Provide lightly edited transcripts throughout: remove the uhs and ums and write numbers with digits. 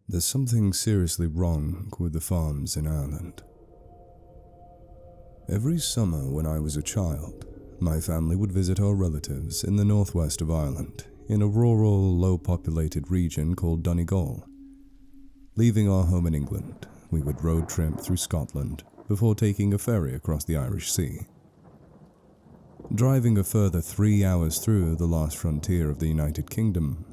There's something seriously wrong with the farms in Ireland. Every summer when I was a child, my family would visit our relatives in the northwest of Ireland, in a rural, low-populated region called Donegal. Leaving our home in England, we would road trip through Scotland before taking a ferry across the Irish Sea. Driving a further 3 hours through the last frontier of the United Kingdom,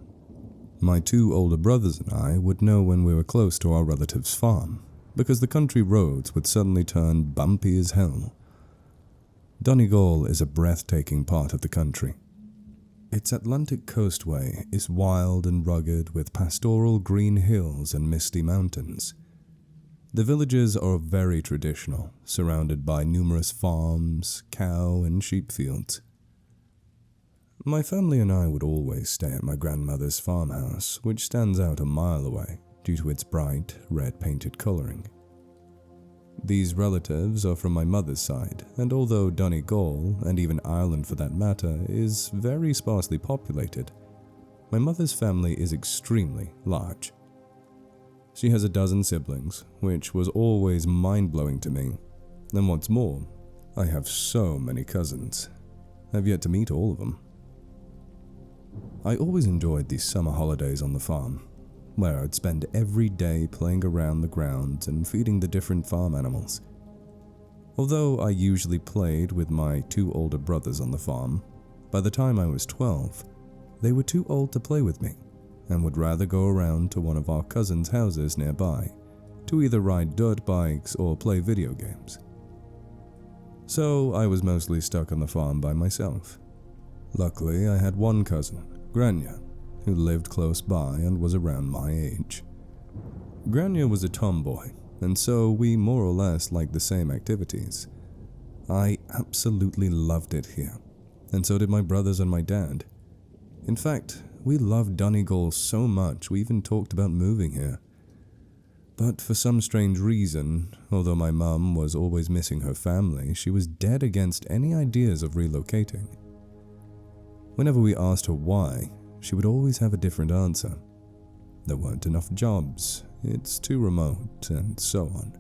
my two older brothers and I would know when we were close to our relative's farm, because the country roads would suddenly turn bumpy as hell. Donegal is a breathtaking part of the country. Its Atlantic coastway is wild and rugged with pastoral green hills and misty mountains. The villages are very traditional, surrounded by numerous farms, cow and sheep fields. My family and I would always stay at my grandmother's farmhouse, which stands out a mile away due to its bright, red-painted coloring. These relatives are from my mother's side, and although Donegal, and even Ireland for that matter, is very sparsely populated, my mother's family is extremely large. She has 12 siblings, which was always mind-blowing to me. And what's more, I have so many cousins. I've yet to meet all of them. I always enjoyed these summer holidays on the farm, where I'd spend every day playing around the grounds and feeding the different farm animals. Although I usually played with my two older brothers on the farm, by the time I was 12, they were too old to play with me and would rather go around to one of our cousins' houses nearby to either ride dirt bikes or play video games. So I was mostly stuck on the farm by myself. Luckily, I had one cousin, Grania, who lived close by and was around my age. Grania was a tomboy, and so we more or less liked the same activities. I absolutely loved it here, and so did my brothers and my dad. In fact, we loved Donegal so much we even talked about moving here. But for some strange reason, although my mum was always missing her family, she was dead against any ideas of relocating. Whenever we asked her why, she would always have a different answer. There weren't enough jobs, it's too remote, and so on.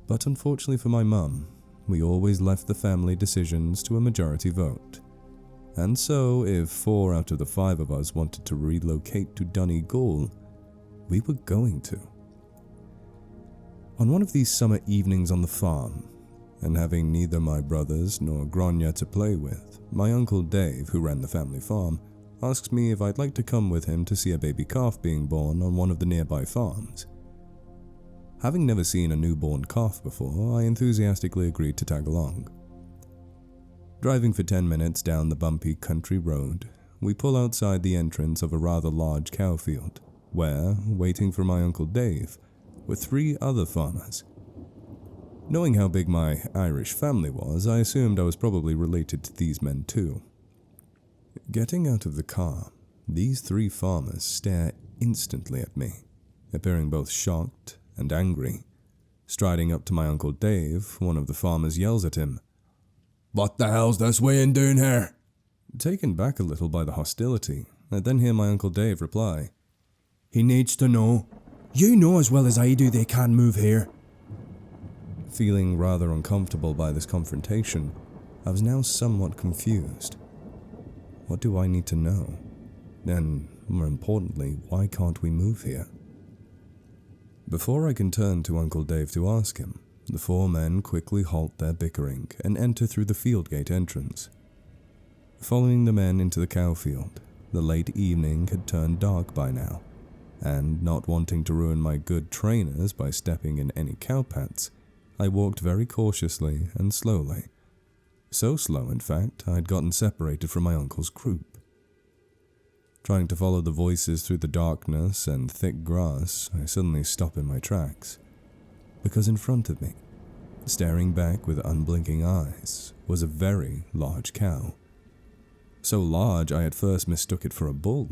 But unfortunately for my mum, we always left the family decisions to a majority vote. And so, if 4 out of the 5 of us wanted to relocate to Donegal, we were going to. On one of these summer evenings on the farm, and having neither my brothers nor Grania to play with, my uncle Dave, who ran the family farm, asked me if I'd like to come with him to see a baby calf being born on one of the nearby farms. Having never seen a newborn calf before, I enthusiastically agreed to tag along. Driving for 10 minutes down the bumpy country road, we pull outside the entrance of a rather large cow field, where, waiting for my uncle Dave, were 3 other farmers. Knowing how big my Irish family was, I assumed I was probably related to these men too. Getting out of the car, these 3 farmers stare instantly at me, appearing both shocked and angry. Striding up to my Uncle Dave, one of the farmers yells at him, "What the hell's this Wayne doing here?" Taken back a little by the hostility, I then hear my Uncle Dave reply, "He needs to know. You know as well as I do they can't move here." Feeling rather uncomfortable by this confrontation, I was now somewhat confused. What do I need to know? And, more importantly, why can't we move here? Before I can turn to Uncle Dave to ask him, the 4 men quickly halt their bickering and enter through the field gate entrance. Following the men into the cow field, the late evening had turned dark by now, and not wanting to ruin my good trainers by stepping in any cow paths, I walked very cautiously and slowly. So slow, in fact, I had gotten separated from my uncle's group. Trying to follow the voices through the darkness and thick grass, I suddenly stop in my tracks, because in front of me, staring back with unblinking eyes, was a very large cow. So large I at first mistook it for a bull.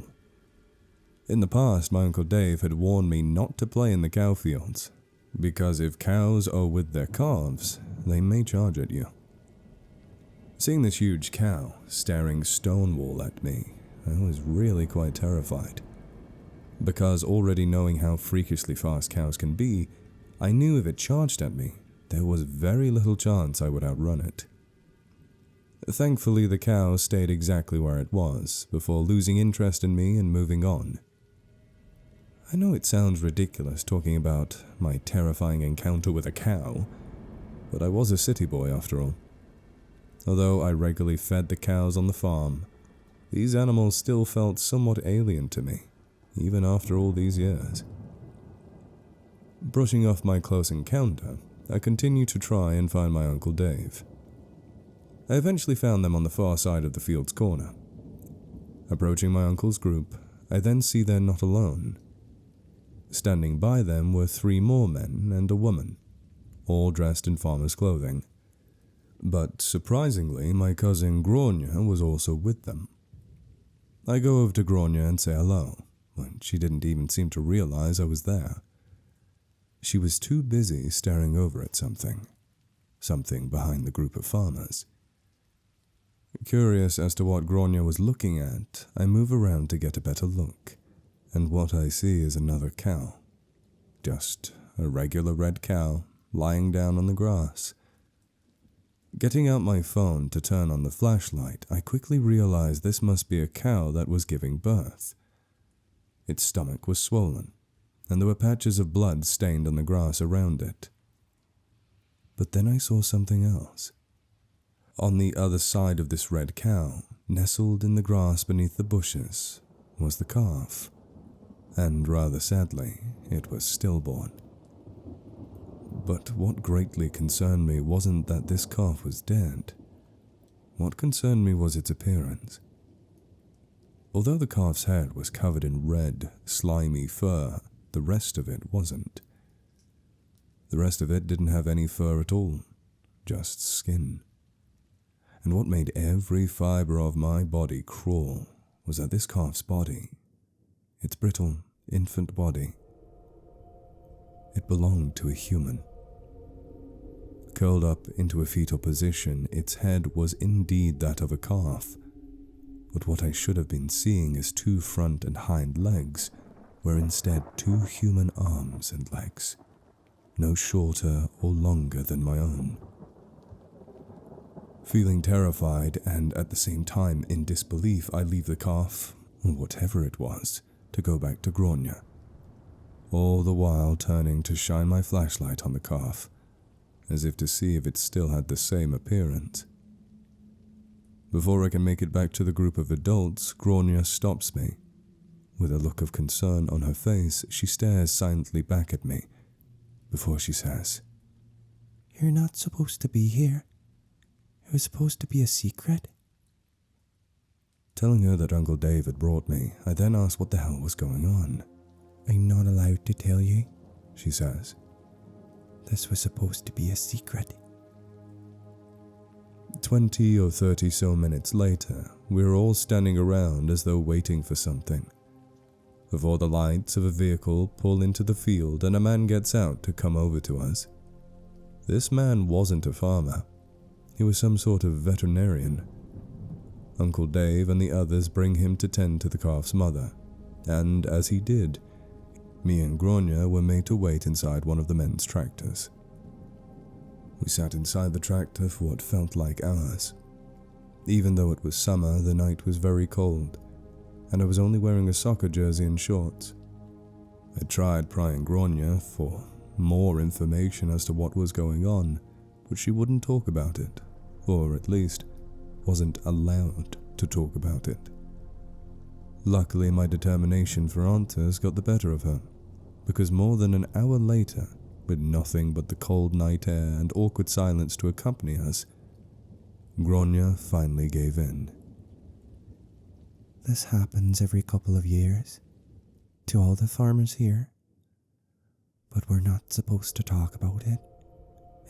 In the past, my Uncle Dave had warned me not to play in the cow fields, because if cows are with their calves, they may charge at you. Seeing this huge cow staring stonewall at me, I was really quite terrified. Because already knowing how freakishly fast cows can be, I knew if it charged at me, there was very little chance I would outrun it. Thankfully, the cow stayed exactly where it was, before losing interest in me and moving on. I know it sounds ridiculous talking about my terrifying encounter with a cow, but I was a city boy after all. Although I regularly fed the cows on the farm, these animals still felt somewhat alien to me, even after all these years. Brushing off my close encounter, I continued to try and find my Uncle Dave. I eventually found them on the far side of the field's corner. Approaching my uncle's group, I then see they're not alone. Standing by them were 3 more men and a woman, all dressed in farmer's clothing. But surprisingly, my cousin Gronya was also with them. I go over to Gronya and say hello, when she didn't even seem to realize I was there. She was too busy staring over at something behind the group of farmers. Curious as to what Gronya was looking at, I move around to get a better look, and what I see is another cow. Just a regular red cow lying down on the grass. Getting out my phone to turn on the flashlight, I quickly realize this must be a cow that was giving birth. Its stomach was swollen, and there were patches of blood stained on the grass around it. But then I saw something else. On the other side of this red cow, nestled in the grass beneath the bushes, was the calf, and rather sadly, it was stillborn. But what greatly concerned me wasn't that this calf was dead. What concerned me was its appearance. Although the calf's head was covered in red, slimy fur, the rest of it wasn't. The rest of it didn't have any fur at all, just skin. And what made every fiber of my body crawl was that this calf's body, its brittle, infant body, it belonged to a human. Curled up into a fetal position, its head was indeed that of a calf, but what I should have been seeing as 2 front and hind legs were instead 2 human arms and legs, no shorter or longer than my own. Feeling terrified and at the same time in disbelief, I leave the calf, or whatever it was, to go back to Gronya, all the while turning to shine my flashlight on the calf, as if to see if it still had the same appearance. Before I can make it back to the group of adults, Gronya stops me. With a look of concern on her face, she stares silently back at me, before she says, "You're not supposed to be here. It was supposed to be a secret." Telling her that Uncle Dave had brought me, I then asked what the hell was going on. "I'm not allowed to tell you," she says. "This was supposed to be a secret." 20 or 30 so minutes later, we were all standing around as though waiting for something, before the lights of a vehicle pull into the field and a man gets out to come over to us. This man wasn't a farmer. He was some sort of veterinarian. Uncle Dave and the others bring him to tend to the calf's mother, and as he did, me and Gronya were made to wait inside one of the men's tractors. We sat inside the tractor for what felt like hours. Even though it was summer, the night was very cold, and I was only wearing a soccer jersey and shorts. I tried prying Gronya for more information as to what was going on, but she wouldn't talk about it, or at least wasn't allowed to talk about it. Luckily, my determination for answers got the better of her, because more than an hour later, with nothing but the cold night air and awkward silence to accompany us, Gronya finally gave in. "This happens every couple of years, to all the farmers here, but we're not supposed to talk about it.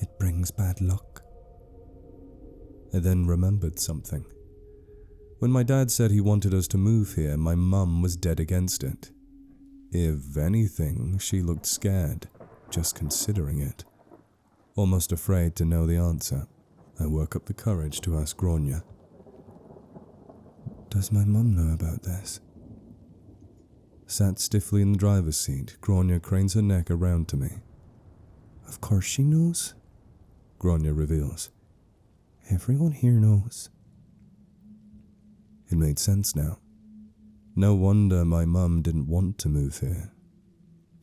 It brings bad luck." I then remembered something. When my dad said he wanted us to move here, my mum was dead against it. If anything, she looked scared, just considering it. Almost afraid to know the answer, I work up the courage to ask Gronya, "Does my mum know about this?" Sat stiffly in the driver's seat, Grania cranes her neck around to me. Of course she knows, Grania reveals. Everyone here knows. It made sense now. No wonder my mum didn't want to move here.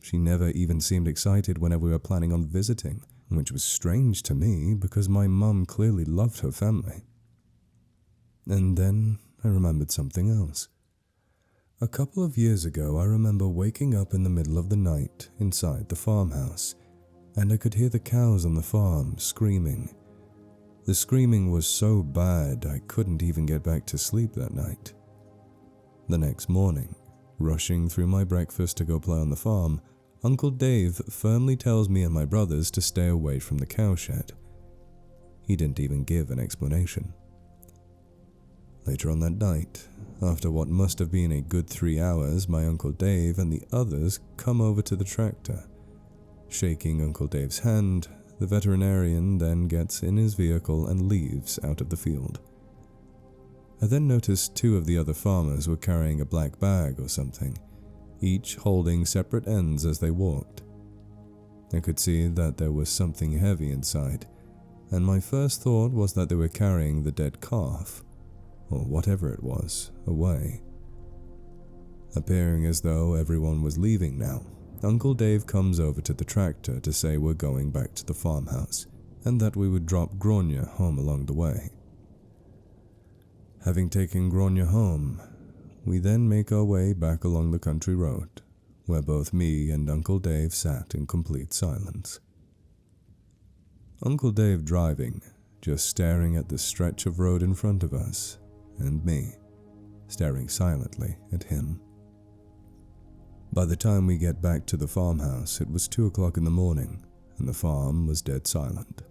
She never even seemed excited whenever we were planning on visiting, which was strange to me because my mum clearly loved her family. And then I remembered something else. A couple of years ago, I remember waking up in the middle of the night inside the farmhouse, and I could hear the cows on the farm screaming. The screaming was so bad I couldn't even get back to sleep that night. The next morning, rushing through my breakfast to go play on the farm, Uncle Dave firmly tells me and my brothers to stay away from the cowshed. He didn't even give an explanation. Later on that night, after what must have been a good 3 hours, my Uncle Dave and the others come over to the tractor. Shaking Uncle Dave's hand, the veterinarian then gets in his vehicle and leaves out of the field. I then noticed 2 of the other farmers were carrying a black bag or something, each holding separate ends as they walked. I could see that there was something heavy inside, and my first thought was that they were carrying the dead calf, or whatever it was, away. Appearing as though everyone was leaving now, Uncle Dave comes over to the tractor to say we're going back to the farmhouse, and that we would drop Grania home along the way. Having taken Grania home, we then make our way back along the country road, where both me and Uncle Dave sat in complete silence. Uncle Dave driving, just staring at the stretch of road in front of us, and me, staring silently at him. By the time we get back to the farmhouse, it was 2 o'clock in the morning, and the farm was dead silent.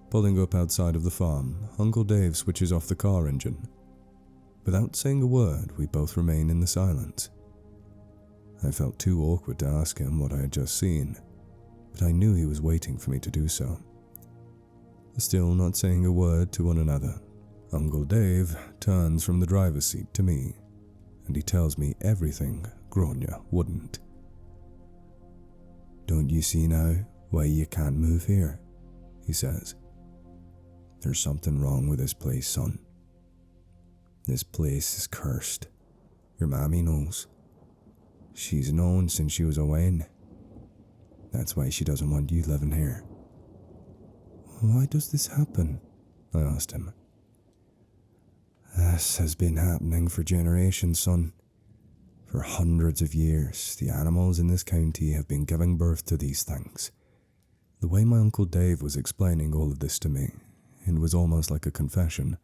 Pulling up outside of the farm, Uncle Dave switches off the car engine. Without saying a word, we both remain in the silence. I felt too awkward to ask him what I had just seen, but I knew he was waiting for me to do so. Still not saying a word to one another, Uncle Dave turns from the driver's seat to me, and he tells me everything Grania wouldn't. Don't you see now why you can't move here? He says. There's something wrong with this place, son. This place is cursed. Your mammy knows. She's known since she was a wean. That's why she doesn't want you living here. Why does this happen? I asked him. This has been happening for generations, son. For hundreds of years, the animals in this county have been giving birth to these things. The way my Uncle Dave was explaining all of this to me, it was almost like a confession,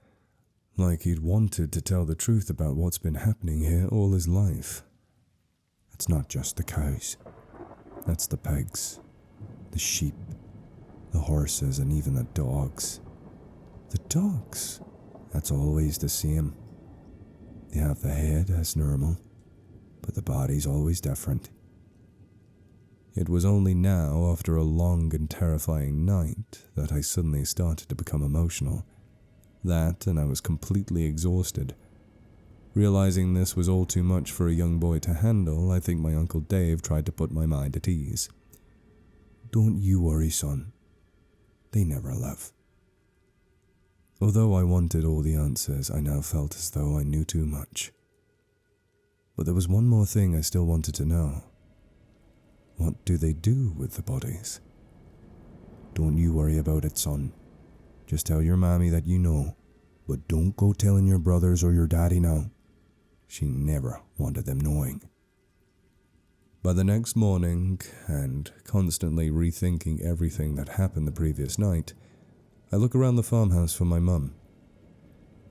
like he'd wanted to tell the truth about what's been happening here all his life. It's not just the cows. That's the pigs, the sheep, the horses, and even the dogs. The dogs? That's always the same. They have the head as normal, but the body's always different. It was only now, after a long and terrifying night, that I suddenly started to become emotional. That, and I was completely exhausted. Realizing this was all too much for a young boy to handle, I think my Uncle Dave tried to put my mind at ease. Don't you worry, son. They never live. Although I wanted all the answers, I now felt as though I knew too much. But there was one more thing I still wanted to know. What do they do with the bodies? Don't you worry about it, son. Just tell your mammy that you know, but don't go telling your brothers or your daddy now. She never wanted them knowing. By the next morning, and constantly rethinking everything that happened the previous night, I look around the farmhouse for my mum.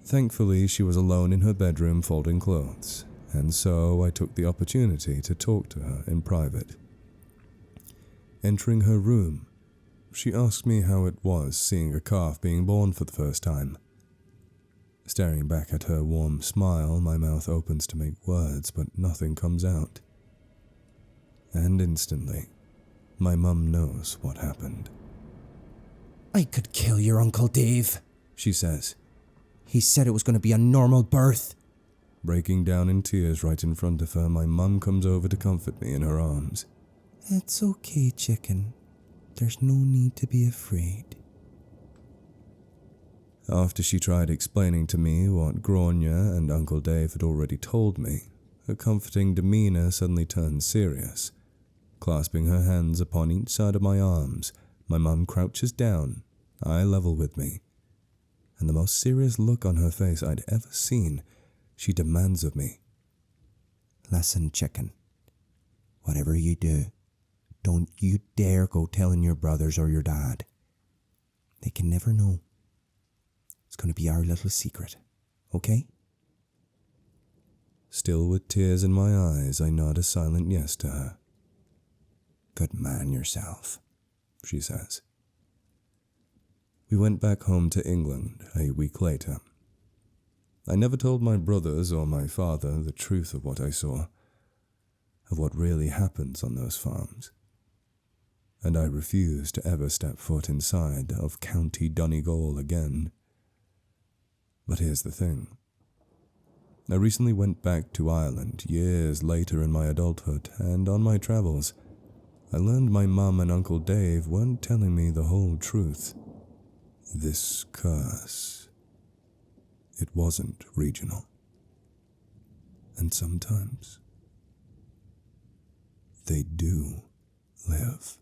Thankfully, she was alone in her bedroom folding clothes, and so I took the opportunity to talk to her in private. Entering her room, she asked me how it was seeing a calf being born for the first time. Staring back at her warm smile, my mouth opens to make words, but nothing comes out. And instantly, my mum knows what happened. I could kill your Uncle Dave, she says. He said it was going to be a normal birth. Breaking down in tears right in front of her, my mum comes over to comfort me in her arms. It's okay, chicken. There's no need to be afraid. After she tried explaining to me what Grania and Uncle Dave had already told me, her comforting demeanor suddenly turned serious. Clasping her hands upon each side of my arms, my mum crouches down, eye level with me, and the most serious look on her face I'd ever seen, she demands of me. Listen, chicken. Whatever you do, don't you dare go telling your brothers or your dad. They can never know. It's going to be our little secret, okay? Still with tears in my eyes, I nod a silent yes to her. Good man yourself, she says. We went back home to England a week later. I never told my brothers or my father the truth of what I saw, of what really happens on those farms. And I refused to ever step foot inside of County Donegal again. But here's the thing. I recently went back to Ireland years later in my adulthood, and on my travels, I learned my mum and Uncle Dave weren't telling me the whole truth. This curse, it wasn't regional. And sometimes, they do live.